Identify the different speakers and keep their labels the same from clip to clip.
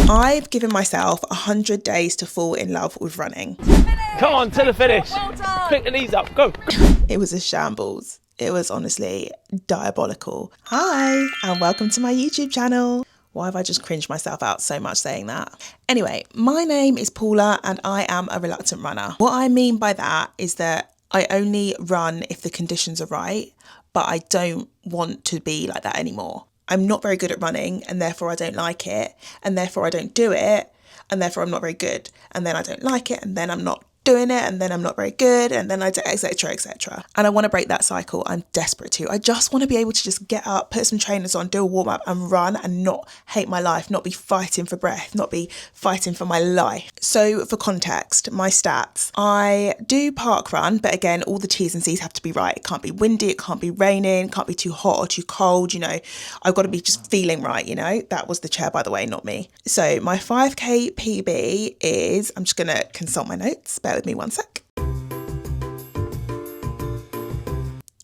Speaker 1: I've given myself 100 days to fall in love with running.
Speaker 2: Come on, to the finish. Pick the knees up, go.
Speaker 1: It was a shambles. It was honestly diabolical. Hi, and welcome to my YouTube channel. Why have I just cringed myself out so much saying that? Anyway, my name is Paula and I am a reluctant runner. What I mean by that is that I only run if the conditions are right, but I don't want to be like that anymore. I'm not very good at running and therefore I don't like it, and therefore I don't do it, and therefore I'm not very good, and then I don't like it, and then I'm not doing it, and then I'm not very good, and then I do, etc, etc. And I want to break that cycle. I'm desperate to. I just want to be able to just get up, put some trainers on, do a warm up and run and not hate my life, not be fighting for breath, not be fighting for my life. So for context, my stats, I do park run, but again, all the T's and C's have to be right. It can't be windy, it can't be raining, it can't be too hot or too cold, you know, I've got to be just feeling right, you know. That was the chair, by the way, not me. So my 5k PB is, I'm just going to consult my notes, bear with me one sec.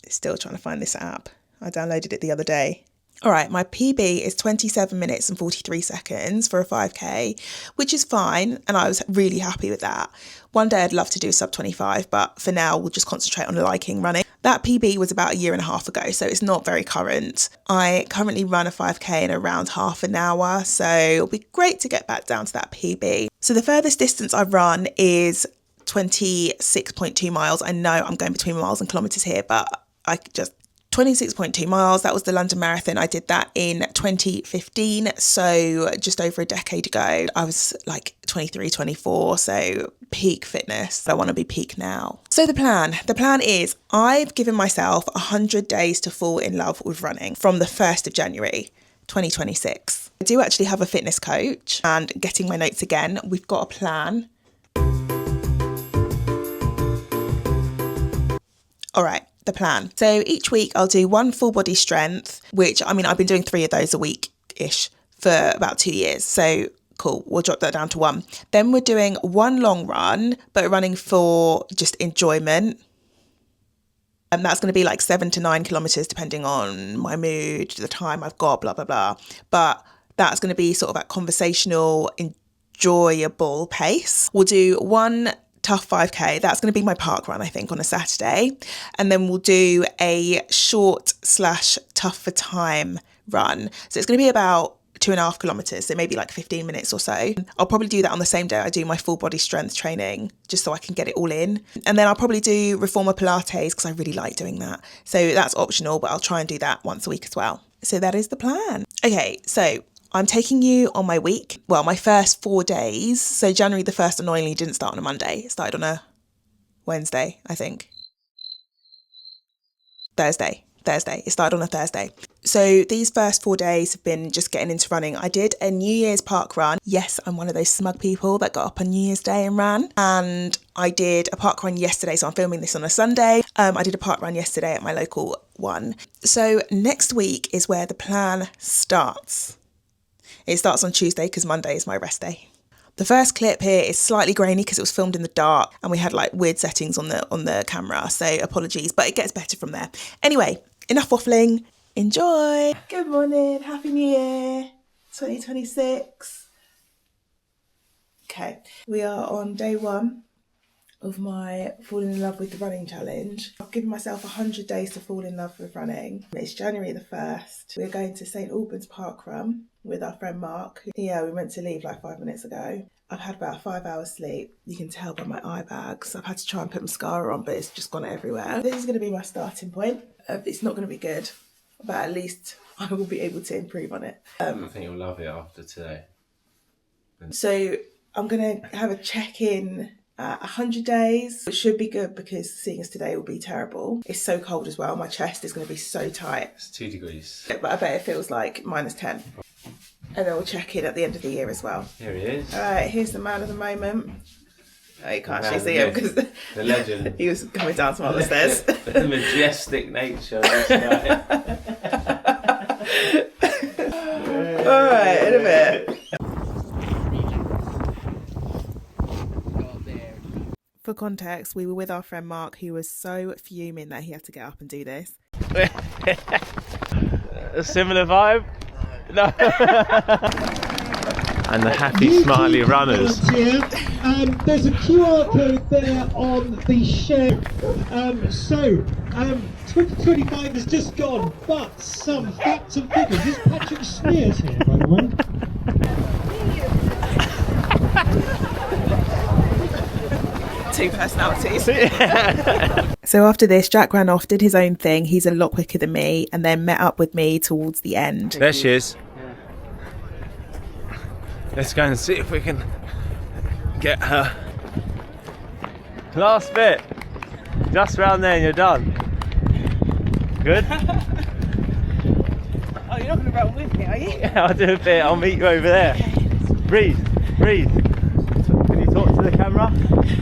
Speaker 1: Still trying to find this app. I downloaded it the other day. All right, my PB is 27 minutes and 43 seconds for a 5k, which is fine. And I was really happy with that. One day I'd love to do sub 25, but for now we'll just concentrate on liking running. That PB was about a year and a half ago, so it's not very current. I currently run a 5k in around half an hour, so it'll be great to get back down to that PB. So the furthest distance I've run is 26.2 miles. I know I'm going between miles and kilometers here, but 26.2 miles. That was the London Marathon. I did that in 2015. So just over a decade ago. I was like 23, 24. So peak fitness. I want to be peak now. So the plan is I've given myself 100 days to fall in love with running from the 1st of January, 2026. I do actually have a fitness coach, and getting my notes again, we've got a plan. All right, the plan. So each week I'll do one full body strength, which I mean, I've been doing 3 of those a week-ish for about 2 years. So cool, we'll drop that down to 1. Then we're doing 1 long run, but running for just enjoyment. And that's going to be like 7 to 9 kilometers, depending on my mood, the time I've got, blah, blah, blah. But that's going to be sort of at conversational, enjoyable pace. We'll do 1 tough 5k. That's going to be my park run, I think, on a Saturday. And then we'll do a short / tough for time run. So it's going to be about 2.5 kilometers. So maybe like 15 minutes or so. I'll probably do that on the same day I do my full body strength training, just so I can get it all in. And then I'll probably do reformer Pilates because I really like doing that. So that's optional, but I'll try and do that once a week as well. So that is the plan. Okay, so I'm taking you on my week. Well, my first 4 days. So January the 1st annoyingly didn't start on a Monday. It started on a Wednesday, I think. Thursday. It started on a Thursday. So these first 4 days have been just getting into running. I did a New Year's park run. Yes, I'm one of those smug people that got up on New Year's Day and ran. And I did a park run yesterday. So I'm filming this on a Sunday. I did a park run yesterday at my local one. So next week is where the plan starts. It starts on Tuesday because Monday is my rest day. The first clip here is slightly grainy because it was filmed in the dark and we had like weird settings on the camera. So apologies, but it gets better from there. Anyway, enough waffling. Enjoy. Good morning. Happy New Year 2026. Okay, we are on day 1 of my falling in love with the running challenge. I've given myself 100 days to fall in love with running. It's January the 1st. We're going to St Albans Park Run with our friend Mark. Yeah, we meant to leave like 5 minutes ago. I've had about 5 hours sleep. You can tell by my eye bags. I've had to try and put mascara on, but it's just gone everywhere. This is going to be my starting point. It's not going to be good, but at least I will be able to improve on it.
Speaker 2: I think you'll love it after today.
Speaker 1: So I'm going to have a check-in 100 days, which should be good because seeing as today will be terrible. It's so cold as well. My chest is going to be so tight.
Speaker 2: It's 2 degrees.
Speaker 1: But I bet it feels like -10. And then we'll check in at the end of the year as well.
Speaker 2: Here he is.
Speaker 1: All right, here's the man of the moment. Oh, you can't actually see him because
Speaker 2: the legend.
Speaker 1: He was coming down some other stairs.
Speaker 2: The majestic nature of this guy.
Speaker 1: All right, in a bit. For context, we were with our friend Mark, who was so fuming that he had to get up and do this.
Speaker 2: A similar vibe? No.
Speaker 3: and the happy, smiley runners.
Speaker 4: There's a QR code there on the show. 2025 is just gone, but some facts and figures. Is Patrick Smears here, by the way?
Speaker 1: Two personalities. So after this, Jack ran off, did his own thing. He's a lot quicker than me, and then met up with me towards the end.
Speaker 3: There she is. Let's go and see if we can get her. Last bit. Just round there and you're done. Good?
Speaker 1: Oh, you're not going to run with me, are you?
Speaker 3: Yeah, I'll do a bit. I'll meet you over there. Breathe, breathe. Can you talk to the camera?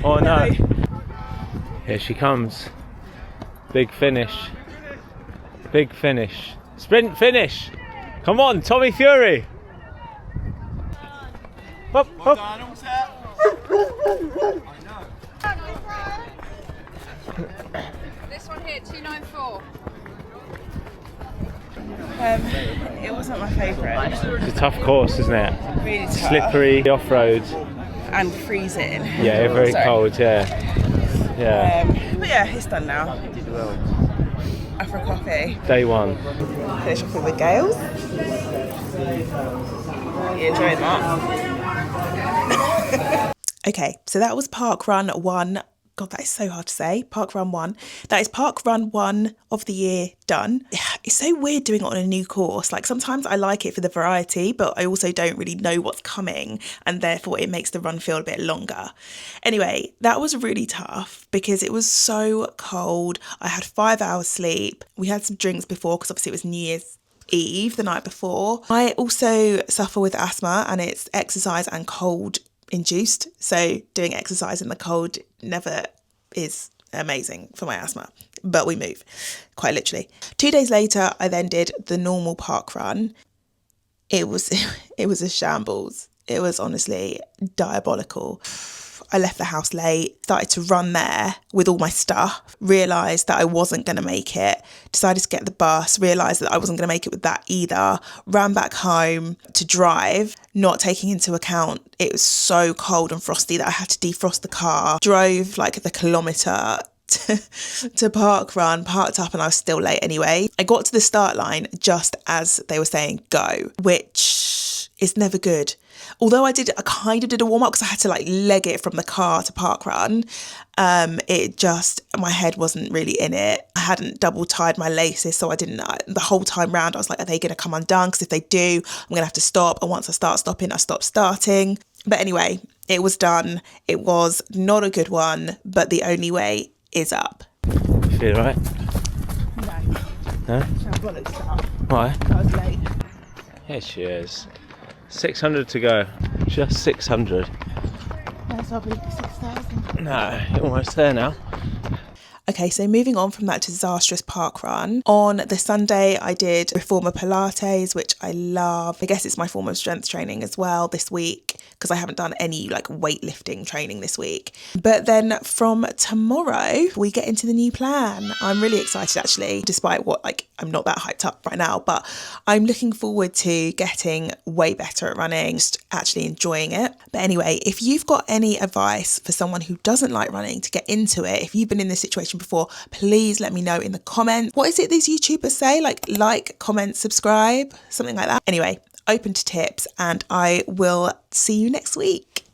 Speaker 3: Or no? Here she comes. Big finish. Big finish. Sprint finish. Come on, Tommy Fury. Up, up.
Speaker 5: This one here, 294.
Speaker 1: It wasn't my favourite.
Speaker 3: It's a tough course, isn't it?
Speaker 1: Really tough.
Speaker 3: Slippery, off-road.
Speaker 1: And freezing.
Speaker 3: Yeah, very
Speaker 1: Sorry.
Speaker 3: cold, yeah. Yeah.
Speaker 1: But yeah, it's done now. Out for a coffee.
Speaker 3: Day one.
Speaker 1: Finish off with Gales. You enjoying that? Okay, so that was Park Run 1. God, that is so hard to say. Park Run 1. That is Park Run 1 of the year done. It's so weird doing it on a new course. Like sometimes I like it for the variety, but I also don't really know what's coming, and therefore it makes the run feel a bit longer. Anyway, that was really tough because it was so cold. I had 5 hours sleep. We had some drinks before because obviously it was New Year's Eve the night before. I also suffer with asthma, and it's exercise and cold induced. So doing exercise in the cold never is amazing for my asthma, but we move, quite literally. 2 days later, I then did the normal park run. It was a shambles. It was honestly diabolical. I left the house late, started to run there with all my stuff, realised that I wasn't going to make it, decided to get the bus, realised that I wasn't going to make it with that either, ran back home to drive, not taking into account it was so cold and frosty that I had to defrost the car, drove like the kilometre to park run, parked up, and I was still late anyway. I got to the start line just as they were saying go, which is never good. Although I kind of did a warm-up because I had to like leg it from the car to park run. My head wasn't really in it. I hadn't double tied my laces, so I didn't, the whole time round I was like, are they going to come undone? Because if they do, I'm going to have to stop. And once I start stopping, I stop starting. But anyway, it was done. It was not a good one, but the only way is up.
Speaker 3: You feel right?
Speaker 1: No.
Speaker 3: No? Why?
Speaker 1: I was late.
Speaker 3: Here she is. 600 to go. Just 600.
Speaker 1: That's probably 6,000.
Speaker 3: No, you're almost there now.
Speaker 1: Okay, so moving on from that disastrous park run. On the Sunday, I did Reformer Pilates, which I love. I guess it's my form of strength training as well this week, because I haven't done any like weightlifting training this week. But then from tomorrow, we get into the new plan. I'm really excited actually, despite what I'm not that hyped up right now, but I'm looking forward to getting way better at running, just actually enjoying it. But anyway, if you've got any advice for someone who doesn't like running to get into it, if you've been in this situation before, please let me know in the comments. What is it these YouTubers say? Like, comment, subscribe, something like that. Anyway, open to tips, and I will see you next week.